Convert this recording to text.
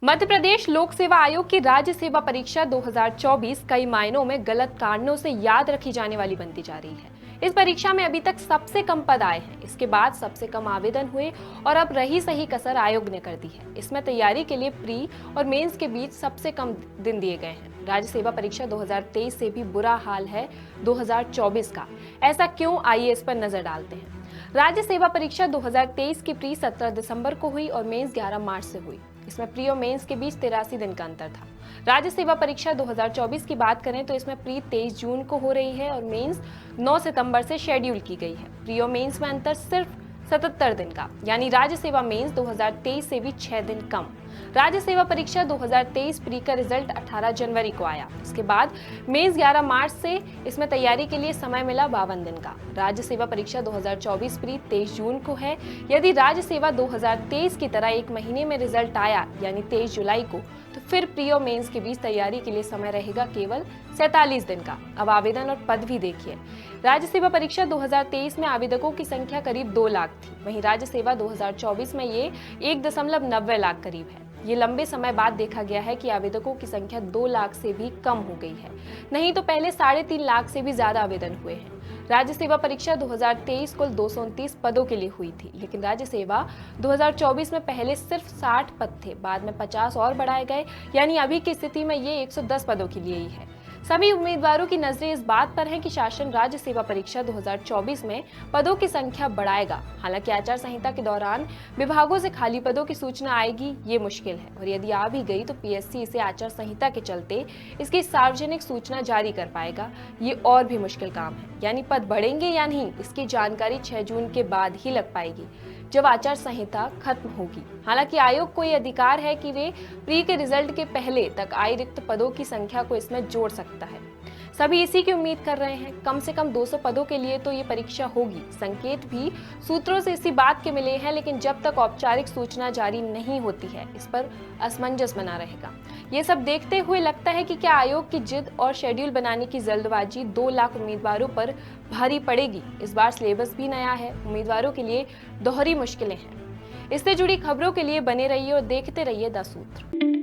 मध्य प्रदेश लोक सेवा आयोग की राज्य सेवा परीक्षा 2024 कई मायनों में गलत कारणों से याद रखी जाने वाली बनती जा रही है। इस परीक्षा में अभी तक सबसे कम पद आए हैं, इसके बाद सबसे कम आवेदन हुए और अब रही सही कसर आयोग ने कर दी है। इसमें तैयारी के लिए प्री और मेंस के बीच सबसे कम दिन दिए गए हैं। राज्य सेवा परीक्षा 2023 से भी बुरा हाल है 2024 का। ऐसा क्यों, आइए इस पर नजर डालते हैं। राज्य सेवा परीक्षा 2023 की प्री 17 दिसंबर को हुई और मेंस 11 मार्च से हुई। इसमें प्री और मेंस के बीच 83 दिन का अंतर था। राज्य सेवा परीक्षा 2024 की बात करें तो इसमें प्री 23 जून को हो रही है और मेंस 9 सितंबर से शेड्यूल की गई है। प्री और मेंस में अंतर सिर्फ 77 दिन का, यानी राज्य सेवा मेंस 2023 से भी 6 दिन कम। राज्य सेवा परीक्षा 2023 प्री का रिजल्ट 18 जनवरी को आया। इसके बाद मेंस 11 मार्च से, इसमें तैयारी के लिए समय मिला 52 दिन का। राज्य सेवा परीक्षा 2024 प्री 23 जून को है। यदि राज्य सेवा 2023 की तरह एक महीने में रिजल्ट आया, यानी 23 जुलाई को, तो फिर प्री और मेंस के बीच तैयारी के लिए समय रहेगा केवल 47 दिन का। अब आवेदन और पद भी देखिए। राज्य सेवा परीक्षा 2023 में आवेदकों की संख्या करीब 2 लाख थी, वहीं राज्य सेवा 2024 में ये 1.90 लाख करीब है। ये लंबे समय बाद देखा गया है कि आवेदकों की संख्या 2 लाख से भी कम हो गई है, नहीं तो पहले 3.5 लाख से भी ज्यादा आवेदन हुए हैं। राज्य सेवा परीक्षा 2023 कुल 229 पदों के लिए हुई थी, लेकिन राज्य सेवा 2024 में पहले सिर्फ 60 पद थे, बाद में 50 और बढ़ाए गए, यानी अभी की स्थिति में ये 110 पदों के लिए ही है। सभी उम्मीदवारों की नजरें इस बात पर हैं कि शासन राज्य सेवा परीक्षा 2024 में पदों की संख्या बढ़ाएगा। हालांकि आचार संहिता के दौरान विभागों से खाली पदों की सूचना आएगी, ये मुश्किल है, और यदि आ भी गई तो पीएससी इसे आचार संहिता के चलते इसकी सार्वजनिक सूचना जारी कर पाएगा। ये और भी मुश्किल काम है, यानी पद बढ़ेंगे या नहीं, इसकी जानकारी 6 जून के बाद ही लग पाएगी, जब आचार संहिता खत्म होगी। हालांकि आयोग को यह अधिकार है कि वे प्री के रिजल्ट के पहले तक आई रिक्त पदों की संख्या को इसमें जोड़ सकता है। सभी इसी की उम्मीद कर रहे हैं। कम से कम 200 पदों के लिए तो ये परीक्षा होगी। संकेत भी सूत्रों से इसी बात के मिले हैं, लेकिन जब तक औपचारिक सूचना जारी नहीं होती है, इस पर असमंजस बना रहेगा। ये सब देखते हुए लगता है कि क्या आयोग की जिद और शेड्यूल बनाने की जल्दबाजी 2 लाख उम्मीदवारों पर भारी पड़ेगी। इस बार सिलेबस भी नया है, उम्मीदवारों के लिए दोहरी मुश्किलें हैं। इससे जुड़ी खबरों के लिए बने रहिए और देखते रहिए द सूत्र।